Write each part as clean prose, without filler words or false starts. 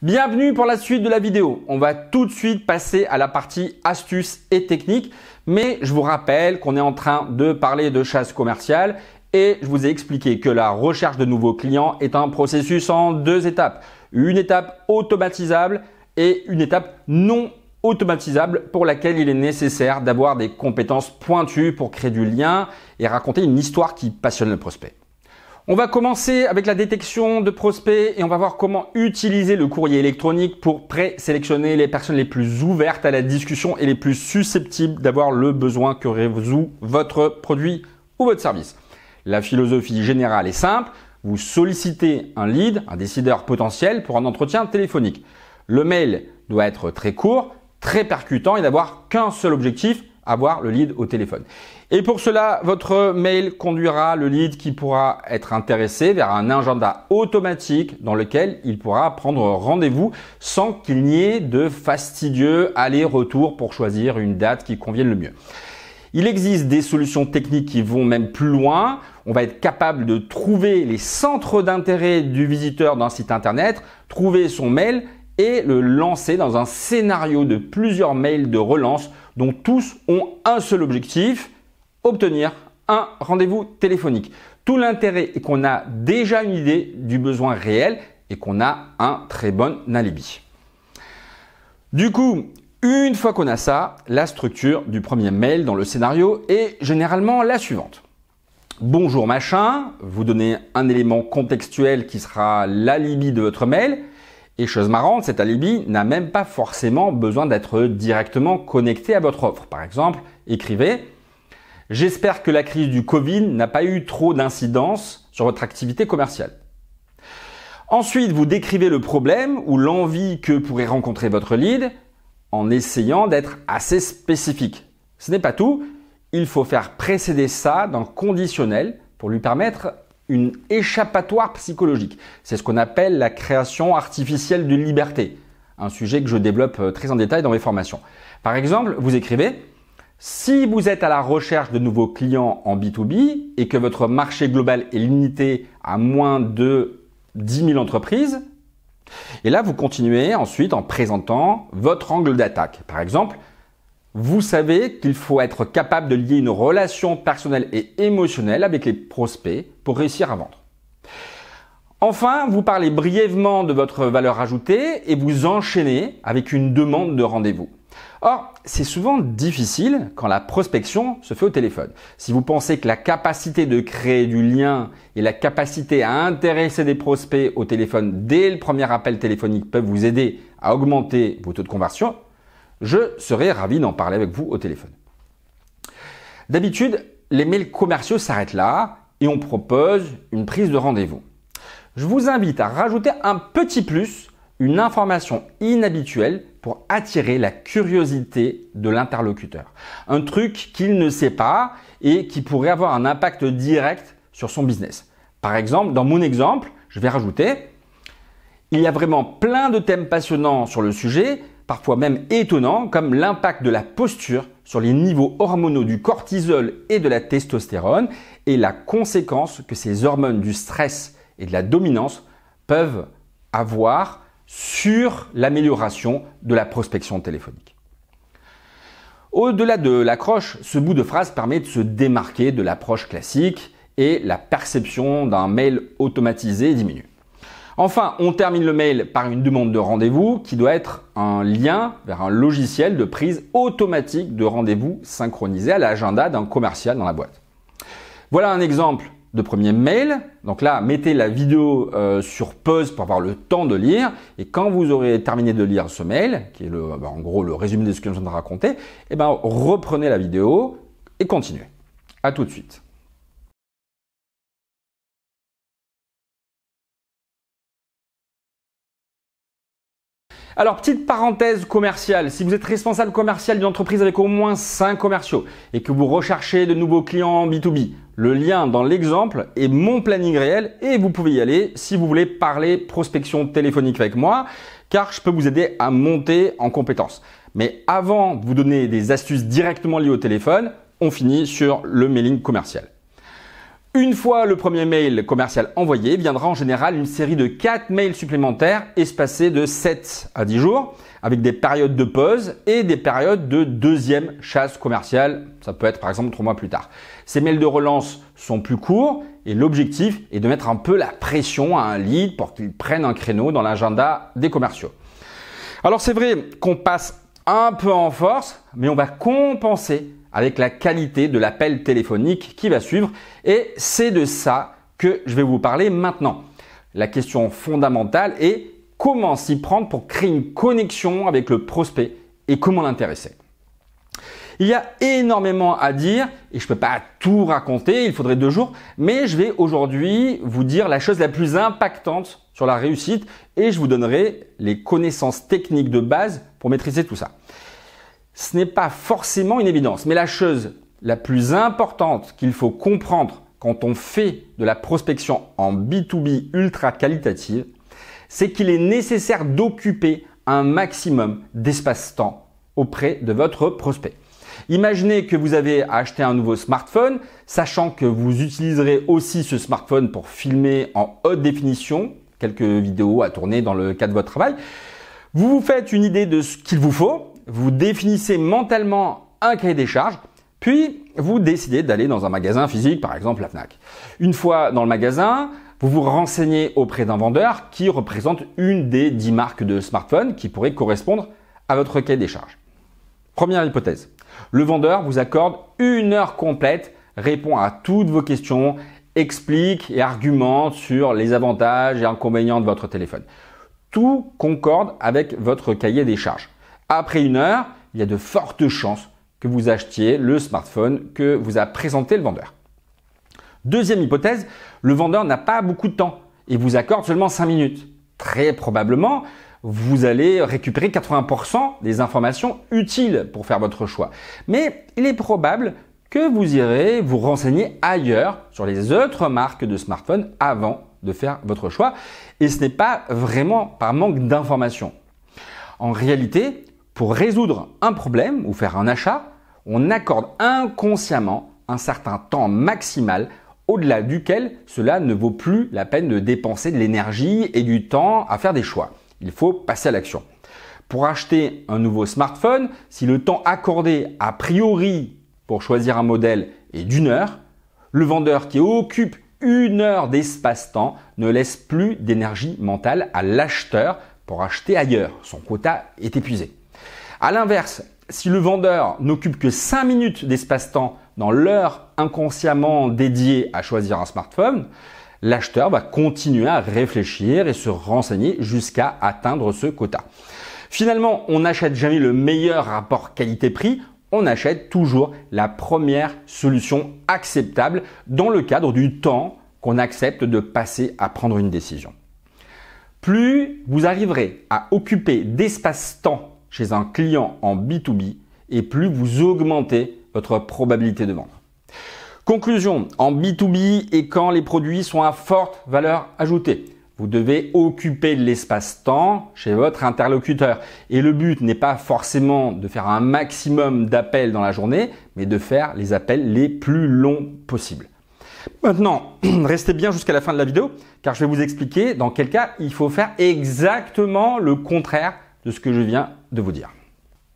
Bienvenue pour la suite de la vidéo. On va tout de suite passer à la partie astuces et techniques, mais je vous rappelle qu'on est en train de parler de chasse commerciale et je vous ai expliqué que la recherche de nouveaux clients est un processus en deux étapes. Une étape automatisable et une étape non automatisable pour laquelle il est nécessaire d'avoir des compétences pointues pour créer du lien et raconter une histoire qui passionne le prospect. On va commencer avec la détection de prospects et on va voir comment utiliser le courrier électronique pour présélectionner les personnes les plus ouvertes à la discussion et les plus susceptibles d'avoir le besoin que résout votre produit ou votre service. La philosophie générale est simple. Vous sollicitez un lead, un décideur potentiel pour un entretien téléphonique. Le mail doit être très court, très percutant et n'avoir qu'un seul objectif, avoir le lead au téléphone. Et pour cela, votre mail conduira le lead qui pourra être intéressé vers un agenda automatique dans lequel il pourra prendre rendez-vous sans qu'il n'y ait de fastidieux aller-retour pour choisir une date qui convienne le mieux. Il existe des solutions techniques qui vont même plus loin. On va être capable de trouver les centres d'intérêt du visiteur d'un site internet, trouver son mail et le lancer dans un scénario de plusieurs mails de relance dont tous ont un seul objectif, obtenir un rendez-vous téléphonique. Tout l'intérêt est qu'on a déjà une idée du besoin réel et qu'on a un très bon alibi. Du coup, une fois qu'on a ça, la structure du premier mail dans le scénario est généralement la suivante. Bonjour machin, vous donnez un élément contextuel qui sera l'alibi de votre mail. Et chose marrante, cet alibi n'a même pas forcément besoin d'être directement connecté à votre offre. Par exemple, écrivez « J'espère que la crise du Covid n'a pas eu trop d'incidence sur votre activité commerciale ». Ensuite, vous décrivez le problème ou l'envie que pourrait rencontrer votre lead en essayant d'être assez spécifique. Ce n'est pas tout, il faut faire précéder ça d'un conditionnel pour lui permettre une échappatoire psychologique. C'est ce qu'on appelle la création artificielle de liberté, un sujet que je développe très en détail dans mes formations. Par exemple, vous écrivez « Si vous êtes à la recherche de nouveaux clients en B2B et que votre marché global est limité à moins de 10 000 entreprises », et là, vous continuez ensuite en présentant votre angle d'attaque. Par exemple, vous savez qu'il faut être capable de lier une relation personnelle et émotionnelle avec les prospects pour réussir à vendre. Enfin, vous parlez brièvement de votre valeur ajoutée et vous enchaînez avec une demande de rendez-vous. Or, c'est souvent difficile quand la prospection se fait au téléphone. Si vous pensez que la capacité de créer du lien et la capacité à intéresser des prospects au téléphone dès le premier appel téléphonique peuvent vous aider à augmenter vos taux de conversion, je serai ravi d'en parler avec vous au téléphone. D'habitude, les mails commerciaux s'arrêtent là et on propose une prise de rendez-vous. Je vous invite à rajouter un petit plus, une information inhabituelle pour attirer la curiosité de l'interlocuteur. Un truc qu'il ne sait pas et qui pourrait avoir un impact direct sur son business. Par exemple, dans mon exemple, je vais rajouter « Il y a vraiment plein de thèmes passionnants sur le sujet, parfois même étonnants, comme l'impact de la posture sur les niveaux hormonaux du cortisol et de la testostérone et la conséquence que ces hormones du stress et de la dominance peuvent avoir sur l'amélioration de la prospection téléphonique. » Au-delà de l'accroche, ce bout de phrase permet de se démarquer de l'approche classique et la perception d'un mail automatisé diminue. Enfin, on termine le mail par une demande de rendez-vous qui doit être un lien vers un logiciel de prise automatique de rendez-vous synchronisé à l'agenda d'un commercial dans la boîte. Voilà un exemple de premier mail. Donc là, mettez la vidéo sur pause pour avoir le temps de lire. Et quand vous aurez terminé de lire ce mail, qui est en gros le résumé de ce que je viens de raconter, reprenez la vidéo et continuez. À tout de suite. Alors, petite parenthèse commerciale, si vous êtes responsable commercial d'une entreprise avec au moins 5 commerciaux et que vous recherchez de nouveaux clients en B2B, le lien dans l'exemple est mon planning réel et vous pouvez y aller si vous voulez parler prospection téléphonique avec moi, car je peux vous aider à monter en compétences. Mais avant de vous donner des astuces directement liées au téléphone, on finit sur le mailing commercial. Une fois le premier mail commercial envoyé, viendra en général une série de 4 mails supplémentaires espacés de 7 à 10 jours avec des périodes de pause et des périodes de deuxième chasse commerciale. Ça peut être par exemple 3 mois plus tard. Ces mails de relance sont plus courts et l'objectif est de mettre un peu la pression à un lead pour qu'il prenne un créneau dans l'agenda des commerciaux. Alors c'est vrai qu'on passe un peu en force, mais on va compenser avec la qualité de l'appel téléphonique qui va suivre et c'est de ça que je vais vous parler maintenant. La question fondamentale est comment s'y prendre pour créer une connexion avec le prospect et comment l'intéresser. Il y a énormément à dire et je ne peux pas tout raconter, il faudrait 2 jours, mais je vais aujourd'hui vous dire la chose la plus impactante sur la réussite et je vous donnerai les connaissances techniques de base pour maîtriser tout ça. Ce n'est pas forcément une évidence, mais la chose la plus importante qu'il faut comprendre quand on fait de la prospection en B2B ultra qualitative, c'est qu'il est nécessaire d'occuper un maximum d'espace-temps auprès de votre prospect. Imaginez que vous avez acheté un nouveau smartphone, sachant que vous utiliserez aussi ce smartphone pour filmer en haute définition quelques vidéos à tourner dans le cadre de votre travail. Vous vous faites une idée de ce qu'il vous faut, vous définissez mentalement un cahier des charges, puis vous décidez d'aller dans un magasin physique, par exemple la Fnac. Une fois dans le magasin, vous vous renseignez auprès d'un vendeur qui représente une des 10 marques de smartphones qui pourraient correspondre à votre cahier des charges. Première hypothèse, le vendeur vous accorde 1 heure complète, répond à toutes vos questions, explique et argumente sur les avantages et inconvénients de votre téléphone. Tout concorde avec votre cahier des charges. Après 1 heure, il y a de fortes chances que vous achetiez le smartphone que vous a présenté le vendeur. Deuxième hypothèse, le vendeur n'a pas beaucoup de temps et vous accorde seulement 5 minutes. Très probablement, vous allez récupérer 80% des informations utiles pour faire votre choix. Mais il est probable que vous irez vous renseigner ailleurs sur les autres marques de smartphones avant de faire votre choix. Et ce n'est pas vraiment par manque d'informations. En réalité, pour résoudre un problème ou faire un achat, on accorde inconsciemment un certain temps maximal au-delà duquel cela ne vaut plus la peine de dépenser de l'énergie et du temps à faire des choix. Il faut passer à l'action. Pour acheter un nouveau smartphone, si le temps accordé a priori pour choisir un modèle est d'1 heure, le vendeur qui occupe 1 heure d'espace-temps ne laisse plus d'énergie mentale à l'acheteur pour acheter ailleurs. Son quota est épuisé. À l'inverse, si le vendeur n'occupe que 5 minutes d'espace-temps dans l'heure inconsciemment dédiée à choisir un smartphone, l'acheteur va continuer à réfléchir et se renseigner jusqu'à atteindre ce quota. Finalement, on n'achète jamais le meilleur rapport qualité-prix, on achète toujours la première solution acceptable dans le cadre du temps qu'on accepte de passer à prendre une décision. Plus vous arriverez à occuper d'espace-temps chez un client en B2B et plus vous augmentez votre probabilité de vendre. Conclusion, en B2B et quand les produits sont à forte valeur ajoutée, vous devez occuper de l'espace-temps chez votre interlocuteur. Et le but n'est pas forcément de faire un maximum d'appels dans la journée, mais de faire les appels les plus longs possibles. Maintenant, restez bien jusqu'à la fin de la vidéo, car je vais vous expliquer dans quel cas il faut faire exactement le contraire de ce que je viens de vous dire.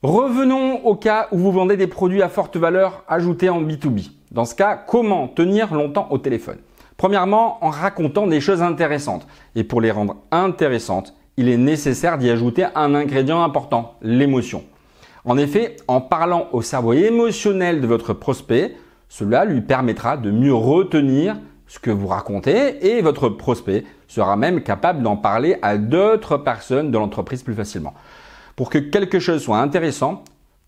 Revenons au cas où vous vendez des produits à forte valeur ajoutée en B2B. Dans ce cas, comment tenir longtemps au téléphone ? Premièrement, en racontant des choses intéressantes. Et pour les rendre intéressantes, il est nécessaire d'y ajouter un ingrédient important, l'émotion. En effet, en parlant au cerveau émotionnel de votre prospect, cela lui permettra de mieux retenir ce que vous racontez et votre prospect sera même capable d'en parler à d'autres personnes de l'entreprise plus facilement. Pour que quelque chose soit intéressant,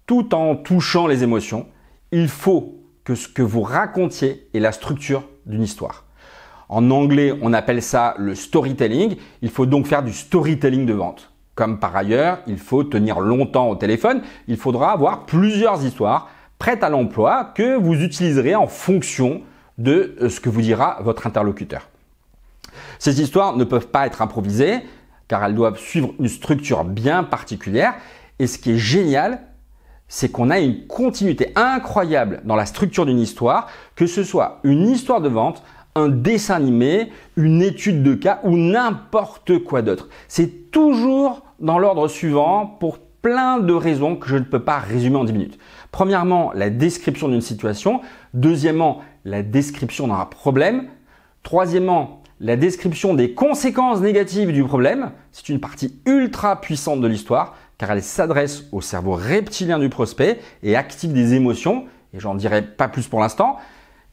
tout en touchant les émotions, il faut que ce que vous racontiez ait la structure d'une histoire. En anglais, on appelle ça le storytelling. Il faut donc faire du storytelling de vente. Comme par ailleurs, il faut tenir longtemps au téléphone, il faudra avoir plusieurs histoires prêtes à l'emploi que vous utiliserez en fonction de ce que vous dira votre interlocuteur. Ces histoires ne peuvent pas être improvisées car elles doivent suivre une structure bien particulière. Et ce qui est génial, c'est qu'on a une continuité incroyable dans la structure d'une histoire, que ce soit une histoire de vente, un dessin animé, une étude de cas ou n'importe quoi d'autre. C'est toujours dans l'ordre suivant pour plein de raisons que je ne peux pas résumer en 10 minutes. Premièrement, la description d'une situation. Deuxièmement, la description d'un problème. Troisièmement, la description des conséquences négatives du problème. C'est une partie ultra puissante de l'histoire car elle s'adresse au cerveau reptilien du prospect et active des émotions. Et j'en dirai pas plus pour l'instant.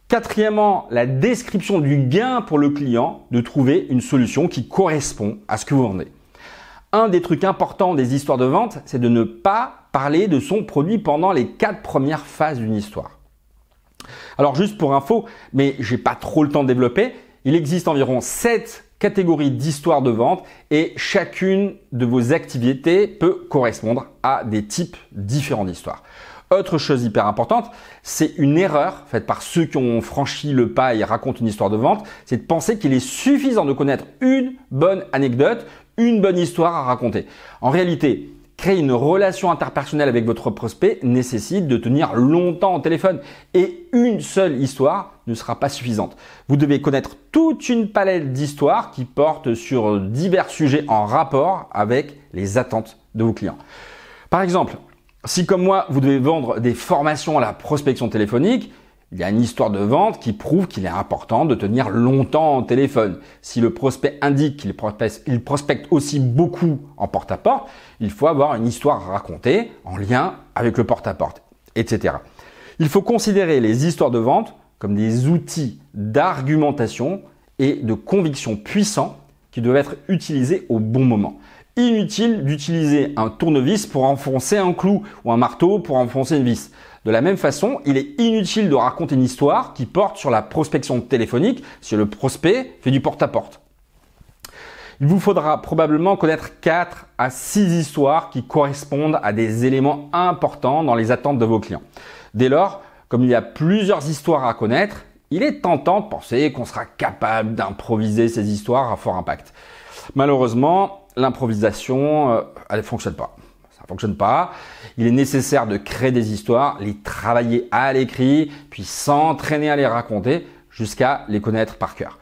Quatrièmement, la description du gain pour le client de trouver une solution qui correspond à ce que vous vendez. Un des trucs importants des histoires de vente, c'est de ne pas parler de son produit pendant les 4 premières phases d'une histoire. Alors juste pour info, mais j'ai pas trop le temps de développer, il existe environ 7 catégories d'histoires de vente et chacune de vos activités peut correspondre à des types différents d'histoires. Autre chose hyper importante, c'est une erreur faite par ceux qui ont franchi le pas et racontent une histoire de vente, c'est de penser qu'il est suffisant de connaître une bonne anecdote, une bonne histoire à raconter. En réalité, créer une relation interpersonnelle avec votre prospect nécessite de tenir longtemps au téléphone et une seule histoire ne sera pas suffisante. Vous devez connaître toute une palette d'histoires qui portent sur divers sujets en rapport avec les attentes de vos clients. Par exemple, si comme moi, vous devez vendre des formations à la prospection téléphonique, il y a une histoire de vente qui prouve qu'il est important de tenir longtemps au téléphone. Si le prospect indique qu'il prospecte aussi beaucoup en porte-à-porte, il faut avoir une histoire à raconter en lien avec le porte-à-porte, etc. Il faut considérer les histoires de vente comme des outils d'argumentation et de conviction puissants qui doivent être utilisés au bon moment. Inutile d'utiliser un tournevis pour enfoncer un clou ou un marteau pour enfoncer une vis. De la même façon, il est inutile de raconter une histoire qui porte sur la prospection téléphonique si le prospect fait du porte-à-porte. Il vous faudra probablement connaître 4 à 6 histoires qui correspondent à des éléments importants dans les attentes de vos clients. Dès lors, comme il y a plusieurs histoires à connaître, il est tentant de penser qu'on sera capable d'improviser ces histoires à fort impact. Malheureusement, l'improvisation, elle ne fonctionne pas. Ça ne fonctionne pas. Il est nécessaire de créer des histoires, les travailler à l'écrit, puis s'entraîner à les raconter jusqu'à les connaître par cœur.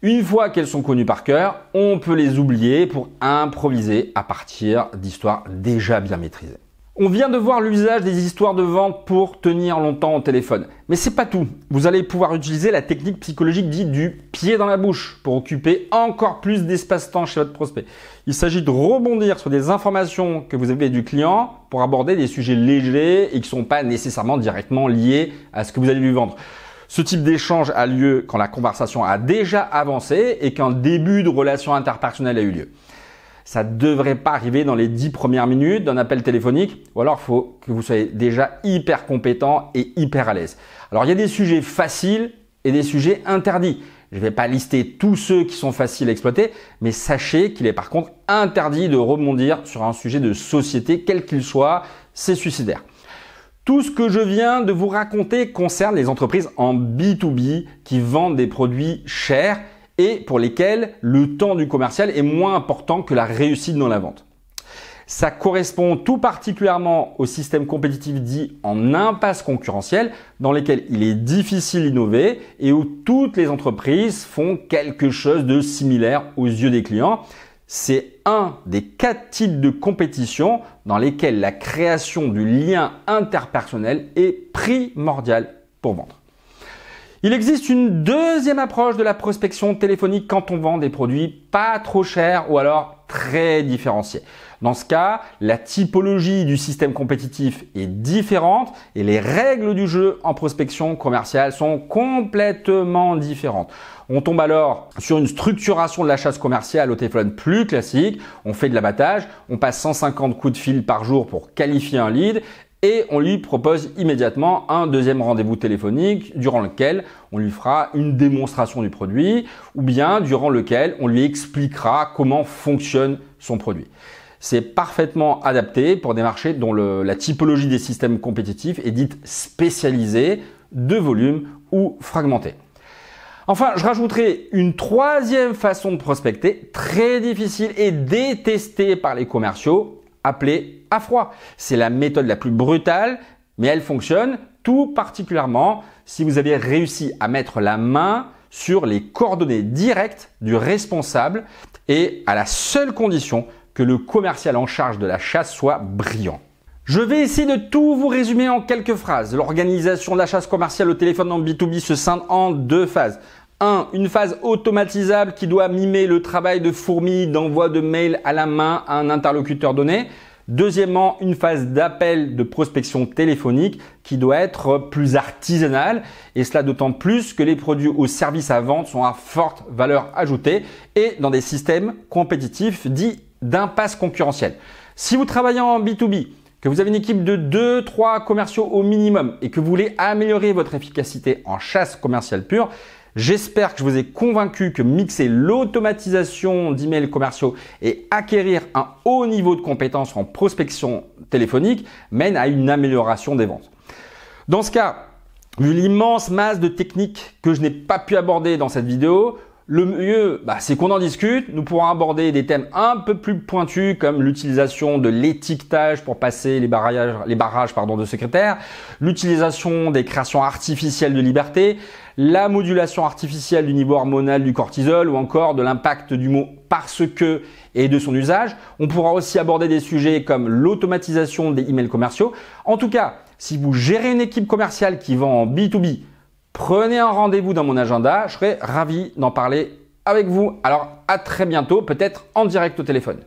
Une fois qu'elles sont connues par cœur, on peut les oublier pour improviser à partir d'histoires déjà bien maîtrisées. On vient de voir l'usage des histoires de vente pour tenir longtemps au téléphone. Mais c'est pas tout. Vous allez pouvoir utiliser la technique psychologique dite du pied dans la bouche pour occuper encore plus d'espace-temps chez votre prospect. Il s'agit de rebondir sur des informations que vous avez du client pour aborder des sujets légers et qui ne sont pas nécessairement directement liés à ce que vous allez lui vendre. Ce type d'échange a lieu quand la conversation a déjà avancé et qu'un début de relation interpersonnelle a eu lieu. Ça ne devrait pas arriver dans les 10 premières minutes d'un appel téléphonique ou alors il faut que vous soyez déjà hyper compétent et hyper à l'aise. Alors il y a des sujets faciles et des sujets interdits. Je ne vais pas lister tous ceux qui sont faciles à exploiter, mais sachez qu'il est par contre interdit de rebondir sur un sujet de société, quel qu'il soit, c'est suicidaire. Tout ce que je viens de vous raconter concerne les entreprises en B2B qui vendent des produits chers et pour lesquels le temps du commercial est moins important que la réussite dans la vente. Ça correspond tout particulièrement au système compétitif dit en impasse concurrentielle dans lesquels il est difficile d'innover et où toutes les entreprises font quelque chose de similaire aux yeux des clients. C'est un des 4 types de compétition dans lesquels la création du lien interpersonnel est primordiale pour vendre. Il existe une deuxième approche de la prospection téléphonique quand on vend des produits pas trop chers ou alors très différenciés. Dans ce cas, la typologie du système compétitif est différente et les règles du jeu en prospection commerciale sont complètement différentes. On tombe alors sur une structuration de la chasse commerciale au téléphone plus classique. On fait de l'abattage, on passe 150 coups de fil par jour pour qualifier un lead et on lui propose immédiatement un deuxième rendez-vous téléphonique durant lequel on lui fera une démonstration du produit ou bien durant lequel on lui expliquera comment fonctionne son produit. C'est parfaitement adapté pour des marchés dont la typologie des systèmes compétitifs est dite spécialisée, de volume ou fragmentée. Enfin, je rajouterai une troisième façon de prospecter, très difficile et détestée par les commerciaux, appelée à froid. C'est la méthode la plus brutale, mais elle fonctionne tout particulièrement si vous avez réussi à mettre la main sur les coordonnées directes du responsable et à la seule condition que le commercial en charge de la chasse soit brillant. Je vais essayer de tout vous résumer en quelques phrases. L'organisation de la chasse commerciale au téléphone en B2B se scinde en deux phases. 1. Une phase automatisable qui doit mimer le travail de fourmi d'envoi de mail à la main à un interlocuteur donné. Deuxièmement, une phase d'appel de prospection téléphonique qui doit être plus artisanale et cela d'autant plus que les produits ou services à vendre sont à forte valeur ajoutée et dans des systèmes compétitifs dits d'impasse concurrentielle. Si vous travaillez en B2B, que vous avez une équipe de 2-3 commerciaux au minimum et que vous voulez améliorer votre efficacité en chasse commerciale pure, j'espère que je vous ai convaincu que mixer l'automatisation d'emails commerciaux et acquérir un haut niveau de compétences en prospection téléphonique mène à une amélioration des ventes. Dans ce cas, vu l'immense masse de techniques que je n'ai pas pu aborder dans cette vidéo, le mieux, c'est qu'on en discute. Nous pourrons aborder des thèmes un peu plus pointus comme l'utilisation de l'étiquetage pour passer les barrages de secrétaire, l'utilisation des créations artificielles de liberté, la modulation artificielle du niveau hormonal du cortisol ou encore de l'impact du mot « parce que » et de son usage. On pourra aussi aborder des sujets comme l'automatisation des emails commerciaux. En tout cas, si vous gérez une équipe commerciale qui vend en B2B, prenez un rendez-vous dans mon agenda, je serai ravi d'en parler avec vous. Alors à très bientôt, peut-être en direct au téléphone.